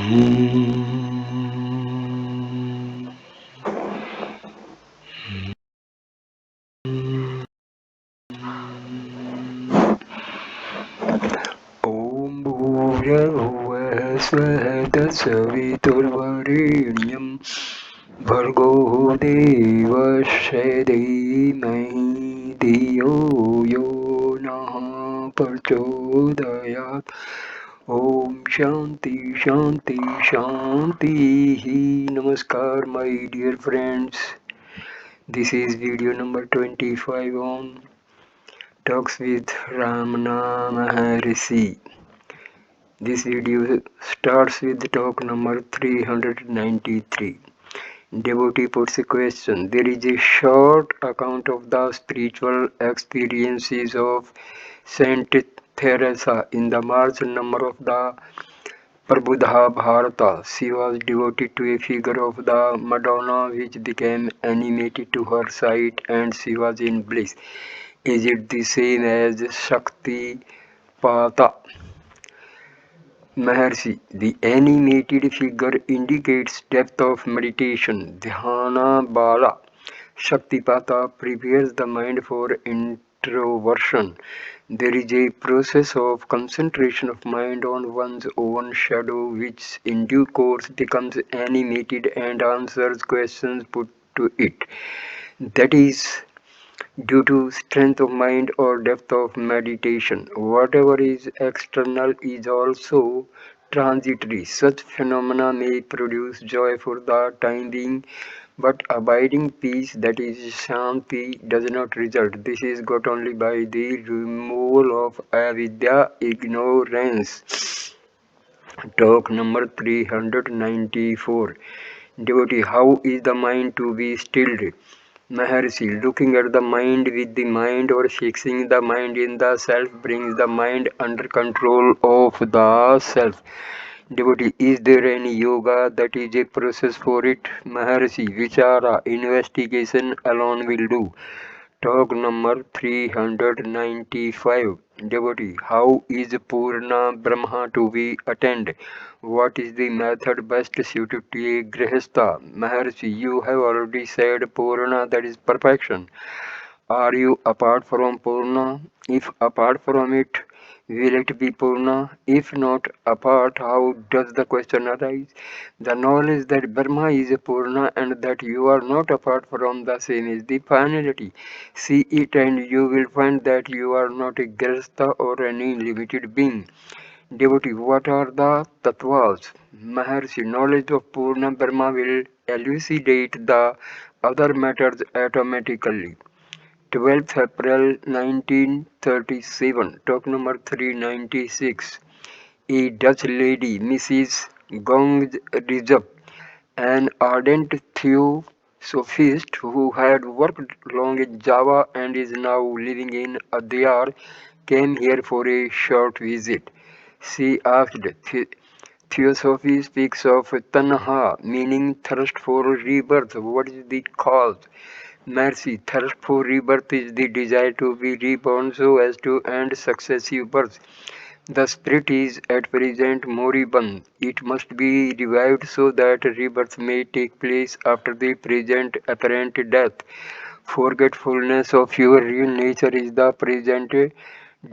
ॐ भूर्भुवः स्वः तत्सवितुर्वरेण्यं भर्गो देवस्य धीमहि धियो यो नः प्रचोदयात्. Om Shanti Shanti Shanti. Namaskar, my dear friends. This is video number 25 on Talks with Ramana Maharshi. This video starts with talk number 393. Devotee puts a question. There is a short account of the spiritual experiences of Saint Teresa in the March number of the Prabhupada Bharata. She was devoted to a figure of the Madonna which became animated to her sight and she was in bliss. Is it the same as Shakti Pata? Maharshi, the animated figure indicates depth of meditation. Dhyana Bala. Shaktipata prepares the mind for introversion. There is a process of concentration of mind on one's own shadow, which in due course becomes animated and answers questions put to it. That is due to strength of mind or depth of meditation. Whatever is external is also transitory. Such phenomena may produce joy for the time being, but abiding peace, that is Shanti, does not result. This is got only by the removal of avidya, ignorance. Talk number 394. Devotee, how is the mind to be stilled? Maharshi, looking at the mind with the mind or fixing the mind in the self brings the mind under control of the self. Devotee, is there any yoga that is a process for it? Maharshi, Vichara, investigation alone will do. Talk number 395. Devotee, how is Purna Brahma to be attained? What is the method best suited to a Grihastha? Maharshi, you have already said Purna, that is perfection. Are you apart from Purna? If apart from it, will it be Purna? If not apart, how does the question arise? The knowledge that Brahma is a Purna and that you are not apart from the same is the finality. See it and you will find that you are not a Grihastha or any limited being. Devotee, what are the tattvas? Maharshi, knowledge of Purna Brahma will elucidate the other matters automatically. 12th April 1937, talk number 396. A Dutch lady, Mrs. Gong Rizop, an ardent theosophist who had worked long in Java and is now living in Adyar, came here for a short visit. She asked, Theosophy speaks of tanha, meaning thirst for rebirth. What is the cause? Mercy, thirst for rebirth is the desire to be reborn so as to end successive births. The spirit is at present moribund. It must be revived so that rebirth may take place after the present apparent death. Forgetfulness of your real nature is the present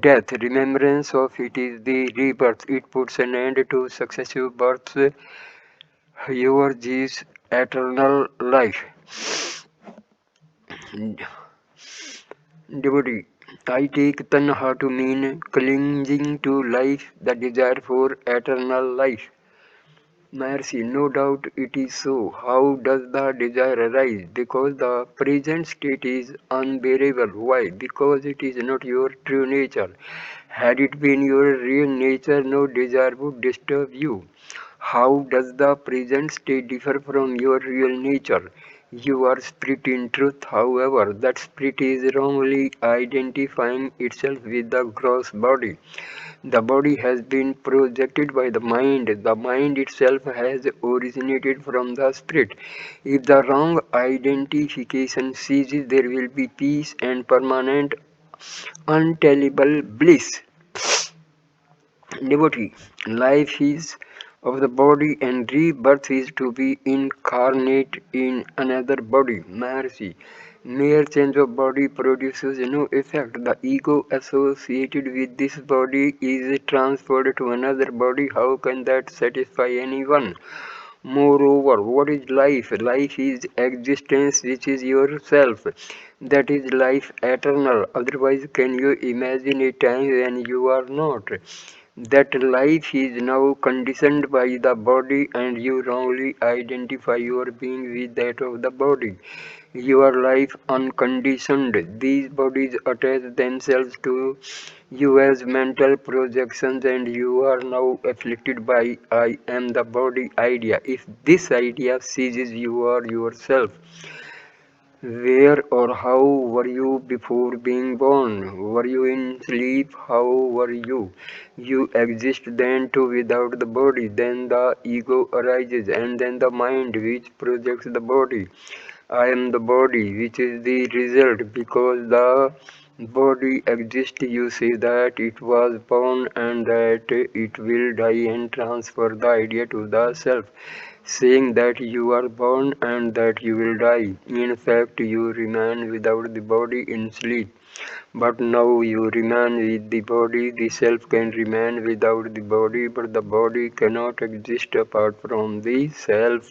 death. Remembrance of it is the rebirth. It puts an end to successive births. Yours is eternal life. Devotee, I take tanha to mean clinging to life, the desire for eternal life. Mercy, no doubt it is so. How does the desire arise? Because the present state is unbearable. Why? Because it is not your true nature. Had it been your real nature, no desire would disturb you. How does the present state differ from your real nature? You are spirit in truth, however, that spirit is wrongly identifying itself with the gross body. The body has been projected by the mind. The mind itself has originated from the spirit. If the wrong identification ceases, there will be peace and permanent, untellable bliss. Devotee, life is of the body, and rebirth is to be incarnate in another body. Maharshi. Mere change of body produces no effect. The ego associated with this body is transferred to another body. How can that satisfy anyone? Moreover, what is life? Life is existence, which is yourself. That is life eternal. Otherwise, can you imagine a time when you are not? That life is now conditioned by the body, and you wrongly identify your being with that of the body. Your life unconditioned. These bodies attach themselves to you as mental projections, and you are now afflicted by I am the body idea. If this idea seizes you are yourself, where or how were you before being born? Were you in sleep? How were you? You exist then too without the body. Then the ego arises, and then the mind which projects the body. I am the body, which is the result. Because the body exists, you say that it was born and that it will die, and transfer the idea to the self, saying that you are born and that you will die. In fact, you remain without the body in sleep. But now you remain with the body. The self can remain without the body, but the body cannot exist apart from the self.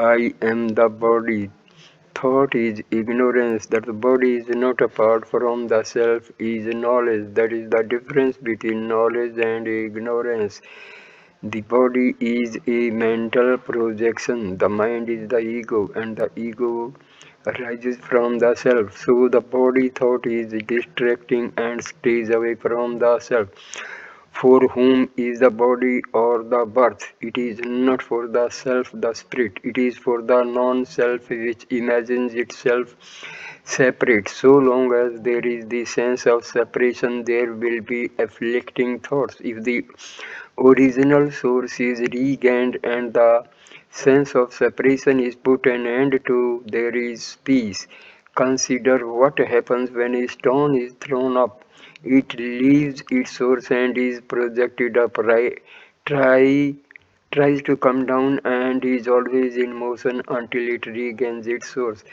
I am the body. Thought is ignorance. That the body is not apart from the self is knowledge. That is the difference between knowledge and ignorance. The body is a mental projection, the mind is the ego, and the ego arises from the self. So the body thought is distracting and stays away from the self. For whom is the body or the birth? It is not for the self, the spirit. It is for the non-self which imagines itself separate. So long as there is the sense of separation, there will be afflicting thoughts. If the original source is regained and the sense of separation is put an end to, there is peace. Consider what happens when a stone is thrown up. It leaves its source and is projected up. Try, tries to come down and is always in motion until it regains its source,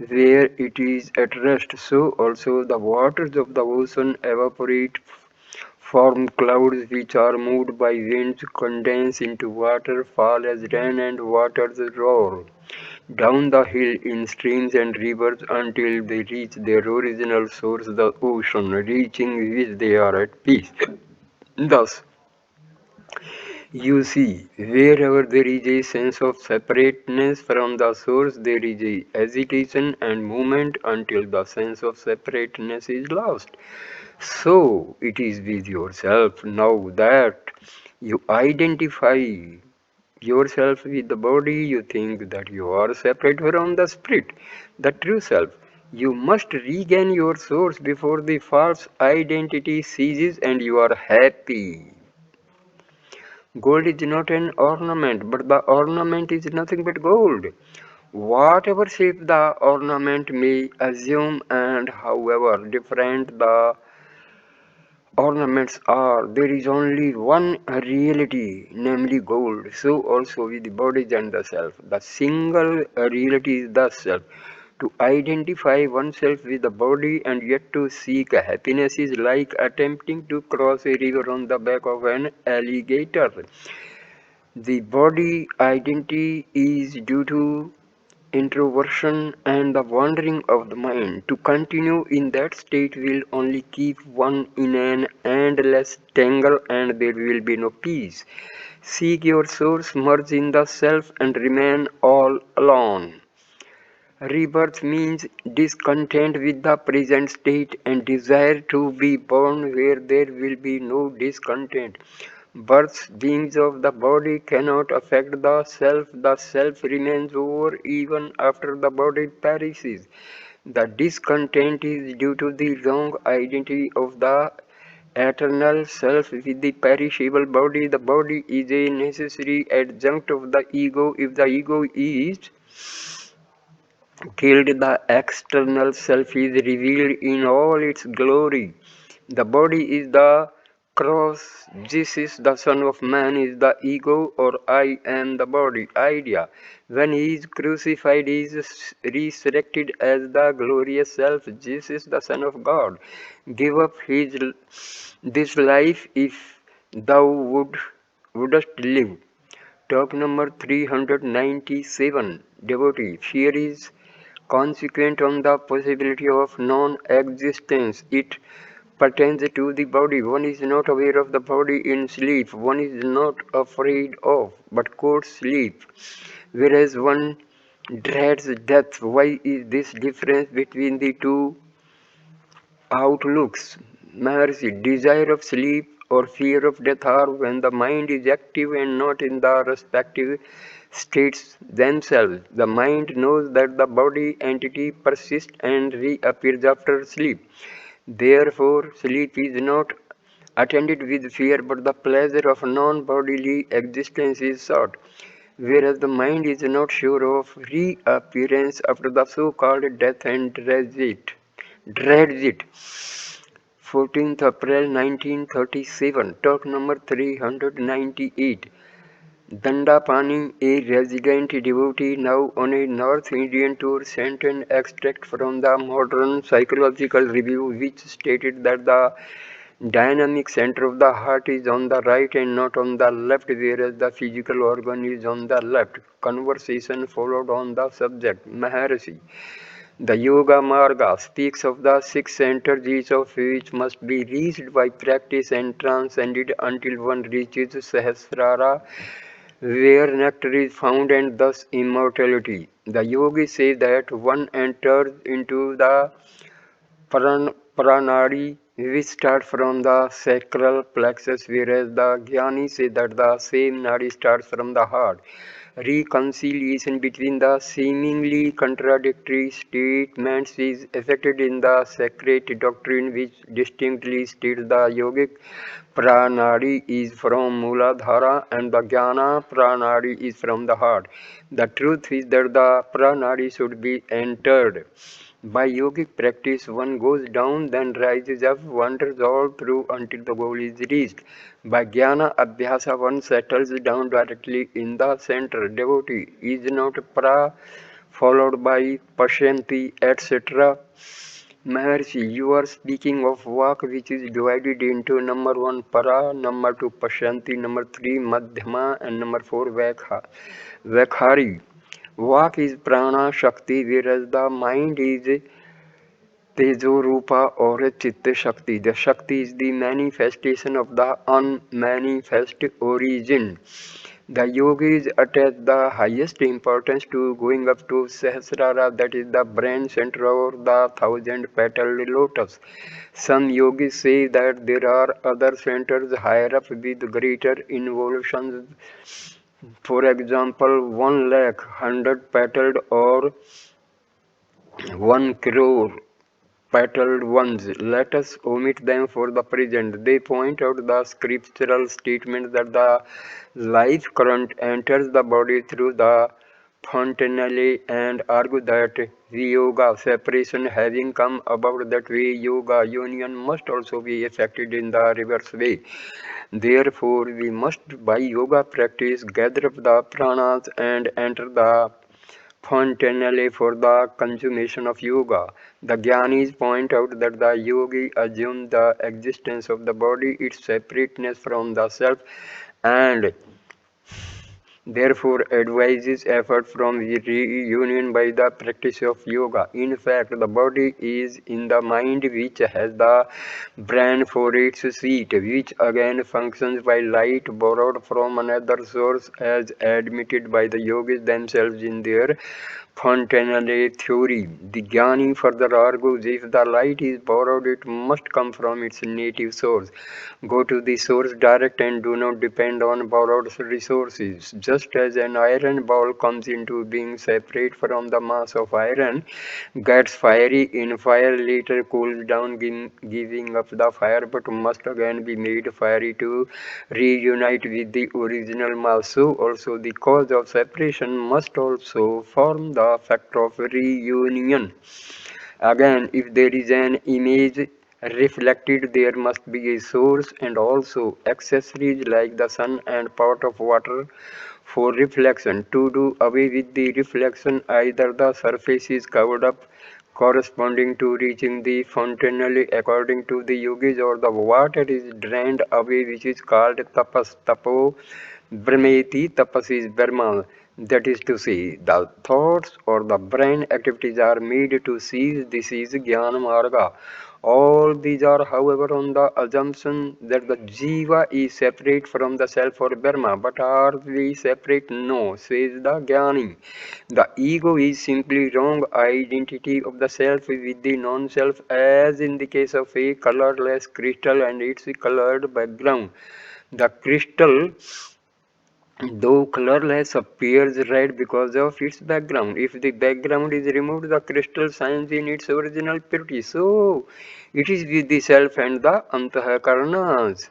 where it is at rest. So also the waters of the ocean evaporate, form clouds which are moved by winds, condense into water, fall as rain, and waters roar down the hill in streams and rivers until they reach their original source, the ocean, reaching which they are at peace. Thus, you see, wherever there is a sense of separateness from the source, there is a agitation and movement until the sense of separateness is lost. So it is with yourself. Now that you identify yourself with the body, you think that you are separate from the spirit, the true self. You must regain your source before the false identity ceases and you are happy. Gold is not an ornament, but the ornament is nothing but gold. Whatever shape the ornament may assume, and however different the ornaments are, there is only one reality, namely gold. So also with the bodies and the self. The single reality is the self. To identify oneself with the body and yet to seek happiness is like attempting to cross a river on the back of an alligator. The body identity is due to introversion and the wandering of the mind. To continue in that state will only keep one in an endless tangle and there will be no peace. Seek your source, merge in the self and remain all alone. Rebirth means discontent with the present state and desire to be born where there will be no discontent. Births, beings of the body cannot affect the self remains over even after the body perishes. The discontent is due to the wrong identity of the eternal self with the perishable body. The body is a necessary adjunct of the ego. If the ego is killed, the external self is revealed in all its glory. The body is the cross Jesus, the Son of Man, is the ego or I am the body idea. When he is crucified, he is resurrected as the glorious self, Jesus, the Son of God. Give up this life if thou wouldst live. Talk number 397. Devotee, fear is consequent on the possibility of non-existence. It pertains to the body. One is not aware of the body in sleep. One is not afraid of, but courts sleep. Whereas one dreads death. Why is this difference between the two outlooks? Maharshi, desire of sleep or fear of death are when the mind is active and not in the respective states themselves. The mind knows that the body entity persists and reappears after sleep. Therefore, sleep is not attended with fear, but the pleasure of non-bodily existence is sought. Whereas the mind is not sure of reappearance after the so-called death and dreads it. Dreads it. 14th April 1937, talk number 398. Dandapani, a resident devotee now on a North Indian tour, sent an extract from the Modern Psychological Review which stated that the dynamic center of the heart is on the right and not on the left, whereas the physical organ is on the left. Conversation followed on the subject. Maharshi. The Yoga Marga speaks of the six centers, each of which must be reached by practice and transcended until one reaches Sahasrara, where nectar is found and thus immortality. The yogis say that one enters into the pranadi, which starts from the sacral plexus, whereas the jnani say that the same nadi starts from the heart. Reconciliation between the seemingly contradictory statements is effected in the sacred doctrine, which distinctly states the yogic pranadi is from Muladhara and the Jnana pranadi is from the heart. The truth is that the pranadi should be entered. By yogic practice, one goes down, then rises up, wanders all through until the goal is reached. By jnana abhyasa, one settles down directly in the center. Devotee is not pra followed by pasyanti, etc. Maharshi, you are speaking of walk which is divided into number 1 para, number 2 pasyanti, number 3 madhyama, and number 4 vakhari. Walk is prana shakti, whereas the mind is Tejo Rupa or Chitta Shakti. The Shakti is the manifestation of the unmanifest origin. The yogis attach the highest importance to going up to Sahasrara, that is the brain center or the thousand petaled lotus. Some yogis say that there are other centers higher up with greater involutions. For example, 1 lakh, 100 petaled or 1 crore petaled ones. Let us omit them for the present. They point out the scriptural statement that the life current enters the body through the fontanelle and argue that yoga separation having come about that way, yoga union must also be effected in the reverse way. Therefore, we must by yoga practice gather up the pranas and enter the fontanelle for the consummation of yoga. The Gyanis point out that the yogi assumes the existence of the body, its separateness from the self, and therefore advises effort from reunion by the practice of yoga. In fact, the body is in the mind, which has the brain for its seat, which again functions by light borrowed from another source, as admitted by the yogis themselves in their fontanelle theory. The Jnani further argues if the light is borrowed, it must come from its native source. Go to the source direct and do not depend on borrowed resources. Just as an iron ball comes into being separate from the mass of iron, gets fiery in fire, later cools down, giving up the fire, but must again be made fiery to reunite with the original mass. So also the cause of separation must also form the fact of reunion. Again, if there is an image reflected, there must be a source and also accessories like the sun and pot of water for reflection. To do away with the reflection, either the surface is covered up corresponding to reaching the fontanelle according to the yogis, or the water is drained away, which is called tapas. Tapo Brahmeti tapas is Brahma. That is to say, the thoughts or the brain activities are made to cease. This is Jnana Marga. All these are, however, on the assumption that the Jiva is separate from the self or Brahma. But are we separate? No, says the Jnani. The ego is simply wrong identity of the self with the non-self, as in the case of a colorless crystal and its colored background. The crystal, though colorless, appears red because of its background. If the background is removed, the crystal shines in its original purity. So, it is with the self and the antahakaranas.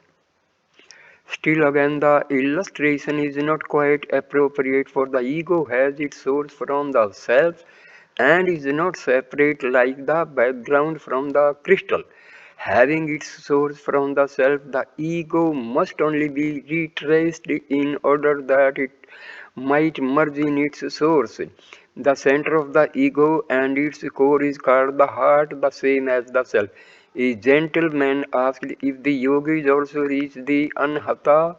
Still again, the illustration is not quite appropriate, for the ego has its source from the self and is not separate like the background from the crystal. Having its source from the self, the ego must only be retraced in order that it might merge in its source. The center of the ego and its core is called the heart, the same as the self. A gentleman asked if the yogis also reach the anhata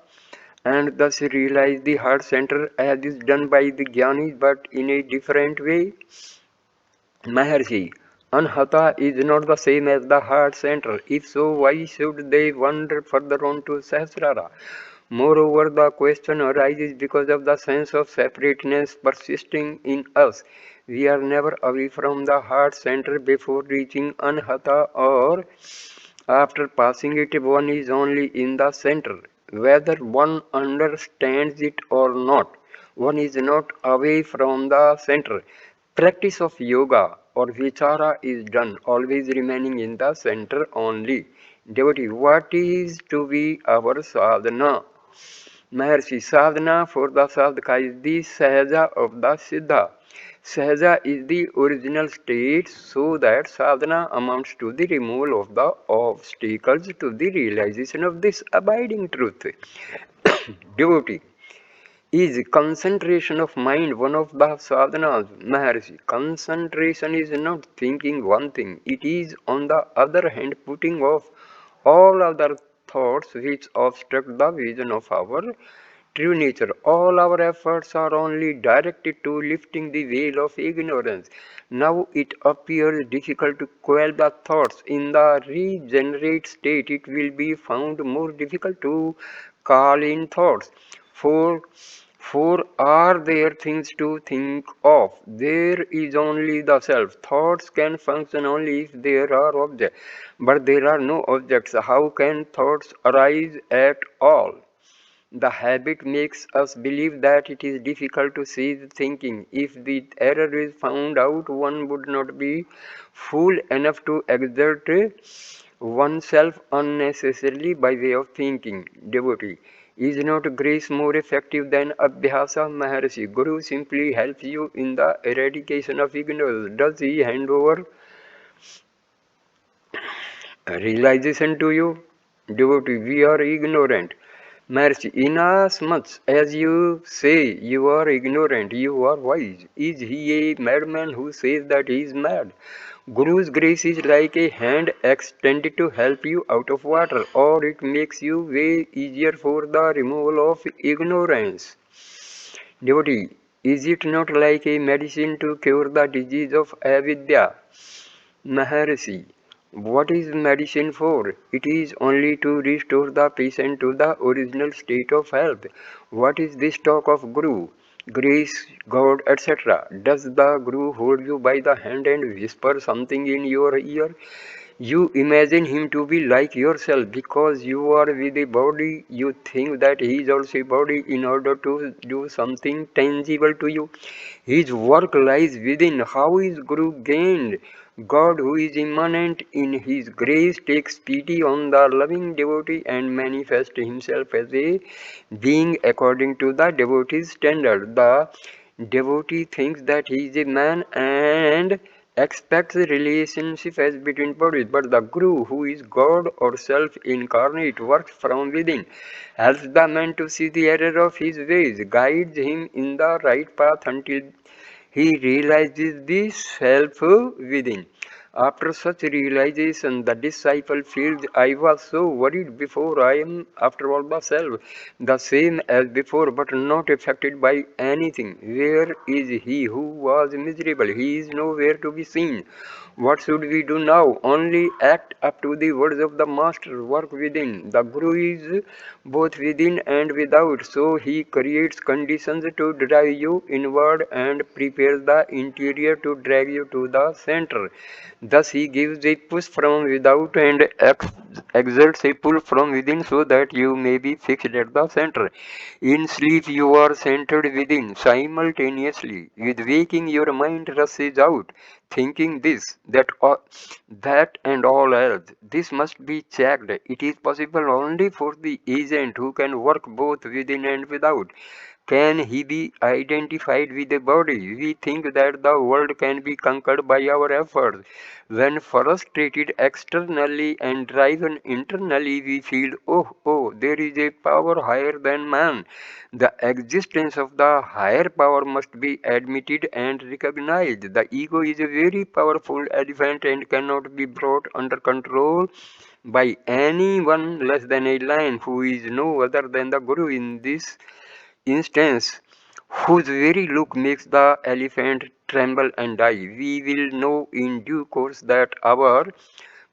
and thus realize the heart center as is done by the jnanis, but in a different way. Maharshi, Anhata is not the same as the heart center. If so, why should they wander further on to Sahasrara? Moreover, the question arises because of the sense of separateness persisting in us. We are never away from the heart center before reaching Anhata, or after passing it, one is only in the center. Whether one understands it or not, one is not away from the center. Practice of yoga or vichara is done, always remaining in the center only. Devotee, what is to be our sadhana? Maharshi, sadhana for the sadhaka is the sahaja of the siddha. Sahaja is the original state, so that sadhana amounts to the removal of the obstacles to the realization of this abiding truth. Devotee, is concentration of mind one of the sadhanas? Maharshi, concentration is not thinking one thing. It is, on the other hand, putting off all other thoughts which obstruct the vision of our true nature. All our efforts are only directed to lifting the veil of ignorance. Now it appears difficult to quell the thoughts. In the regenerate state, it will be found more difficult to call in thoughts. For for are there things to think of? There is only the self. Thoughts can function only if there are objects. But there are no objects. How can thoughts arise at all? The habit makes us believe that it is difficult to cease thinking. If the error is found out, one would not be fool enough to exert oneself unnecessarily by way of thinking. Devotee, is not grace more effective than Abhyasa? Maharshi, Guru simply helps you in the eradication of ignorance. Does he hand over realization to you? Devotee, we are ignorant. Maharshi, inasmuch as you say you are ignorant, you are wise. Is he a madman who says that he is mad? Guru's grace is like a hand extended to help you out of water, or it makes you way easier for the removal of ignorance. Devotee, is it not like a medicine to cure the disease of avidya? Maharshi, what is medicine for? It is only to restore the patient to the original state of health. What is this talk of Guru, grace, God, etc.? Does the Guru hold you by the hand and whisper something in your ear? You imagine him to be like yourself because you are with a body. You think that he is also a body in order to do something tangible to you. His work lies within. How is Guru gained? God, who is immanent in His grace, takes pity on the loving devotee and manifests Himself as a being according to the devotee's standard. The devotee thinks that he is a man and expects a relationship as between bodies, but the Guru, who is God or self incarnate, works from within, helps the man to see the error of his ways, guides him in the right path until he realizes the self within. After such realization, the disciple feels, I was so worried before, I am after all the self, the same as before, but not affected by anything. Where is he who was miserable? He is nowhere to be seen. What should we do now? Only act up to the words of the Master, work within. The Guru is both within and without, so he creates conditions to drive you inward and prepares the interior to drag you to the center. Thus he gives a push from without and exerts a pull from within so that you may be fixed at the center. In sleep you are centered within simultaneously. With waking your mind rushes out, thinking this, that and all else. This must be checked. It is possible only for the agent who can work both within and without. Can he be identified with the body? We think that the world can be conquered by our efforts. When frustrated externally and driven internally, we feel, there is a power higher than man. The existence of the higher power must be admitted and recognized. The ego is a very powerful elephant and cannot be brought under control by anyone less than a lion, who is no other than the Guru in this instance, whose very look makes the elephant tremble and die. We will know in due course that our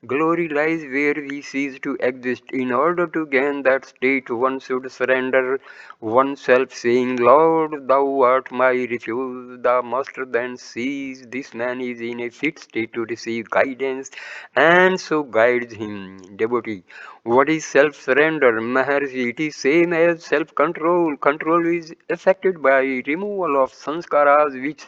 glory lies where we cease to exist. In order to gain that state, one should surrender oneself, saying, Lord, thou art my refuge. The master then sees this man is in a fit state to receive guidance, and so guides him. Devotee. What is self-surrender? Maharshi, it is same as self-control. Control is affected by removal of sanskaras which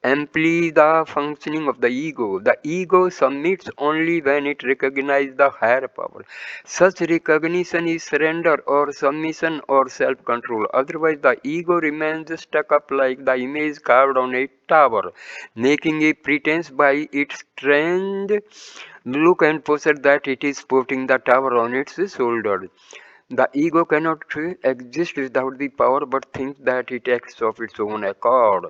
amply the functioning of the ego. The ego submits only when it recognizes the higher power. Such recognition is surrender or submission or self-control. Otherwise, the ego remains stuck up like the image carved on a tower, making a pretense by its strange look and posture that it is putting the tower on its shoulder. The ego cannot exist without the power but thinks that it acts of its own accord.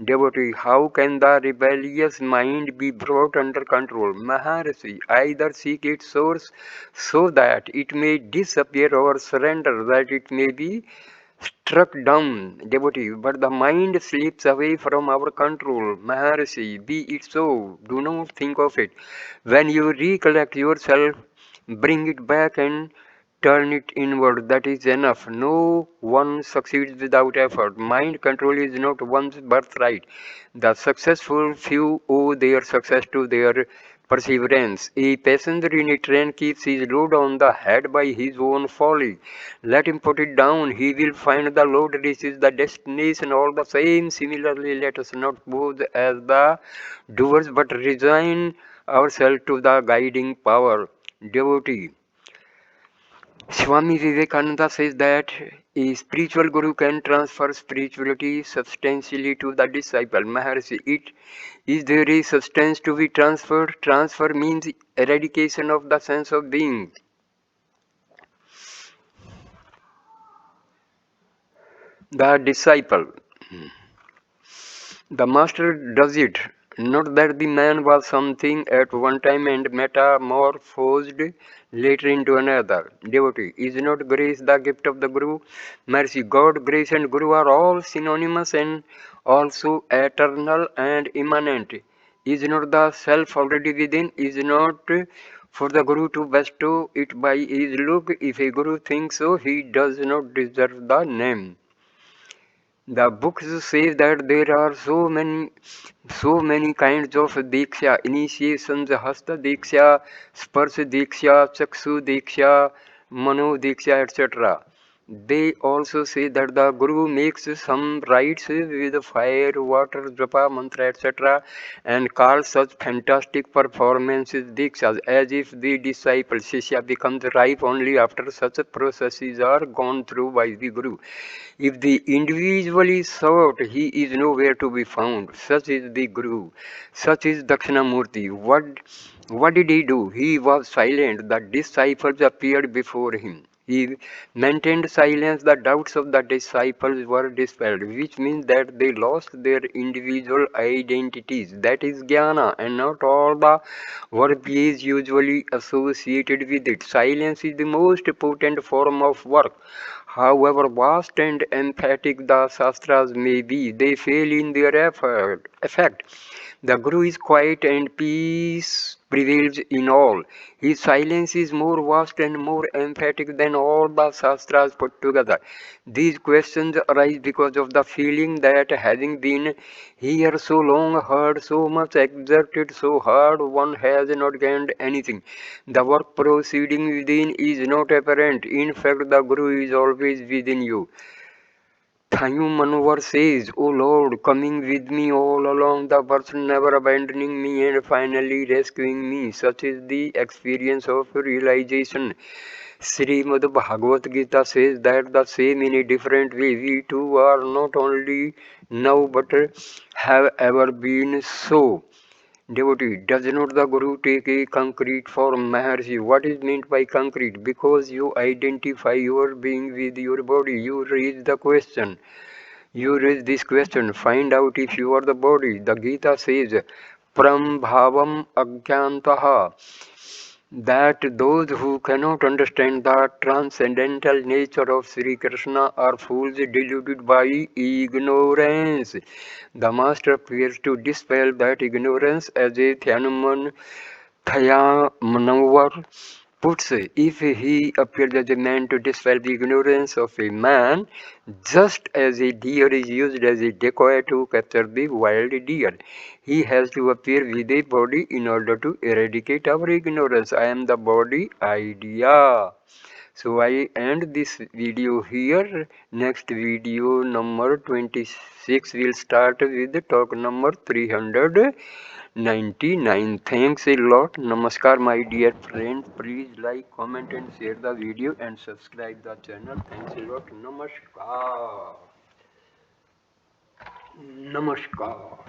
Devotee, how can the rebellious mind be brought under control? Maharshi, either seek its source so that it may disappear or surrender that it may be struck down. Devotee, but the mind slips away from our control. Maharshi, be it so. Do not think of it. When you recollect yourself, bring it back and turn it inward. That is enough. No one succeeds without effort. Mind control is not one's birthright. The successful few owe their success to their perseverance. A passenger in a train keeps his load on the head by his own folly. Let him put it down. He will find the load reaches the destination all the same. Similarly, let us not pose as the doers but resign ourselves to the guiding power. Devotee. Swami Vivekananda says that a spiritual guru can transfer spirituality substantially to the disciple. Maharshi, is there a substance to be transferred? Transfer means eradication of the sense of being. The disciple. The master does it. Not that the man was something at one time and metamorphosed later into another. Devotee, is not grace the gift of the Guru? Mercy, God, grace and Guru are all synonymous and also eternal and immanent. Is not the self already within? Is not for the Guru to bestow it by his look? If a Guru thinks so, he does not deserve the name. The books say that there are so many kinds of diksha, initiations, hasta diksha, sparsh diksha, chakshu diksha, mano diksha, etc. They also say that the Guru makes some rites with fire, water, japa, mantra, etc. and calls such fantastic performances dikshas, as if the disciple Shishya becomes ripe only after such processes are gone through by the Guru. If the individual is sought, he is nowhere to be found. Such is the Guru. Such is Dakshinamurti. What did he do? He was silent. The disciples appeared before him. He maintained silence. The doubts of the disciples were dispelled, which means that they lost their individual identities. That is jnana, and not all the verbiage usually associated with it. Silence is the most potent form of work. However vast and emphatic the Shastras may be, they fail in their effect. The Guru is quiet and peace prevails in all. His silence is more vast and more emphatic than all the Shastras put together. These questions arise because of the feeling that having been here so long, heard so much, exerted so hard, one has not gained anything. The work proceeding within is not apparent. In fact, the Guru is always within you. Thayu Manovar says, O Lord, coming with me all along, the person never abandoning me and finally rescuing me. Such is the experience of realization. Srimad Bhagavad Gita says that the same in a different way. We too are not only now but have ever been so. Devotee, does not the Guru take a concrete form, Maharshi? What is meant by concrete? Because you identify your being with your body, you raise the question. You raise this question, find out if you are the body. The Gita says, Pram bhavam agyantaha, that those who cannot understand the transcendental nature of Sri Krishna are fools deluded by ignorance. The Master appears to dispel that ignorance as a Thyanuman Thaya Manovar puts, if he appeared as a man to dispel the ignorance of a man, just as a deer is used as a decoy to capture the wild deer, he has to appear with a body in order to eradicate our ignorance. I am the body idea. So I end this video here. Next video number 26 will start with the talk number 399. Thanks a lot. Namaskar my dear friends. Please like, comment and share the video and subscribe the channel. Thanks a lot. Namaskar. Namaskar.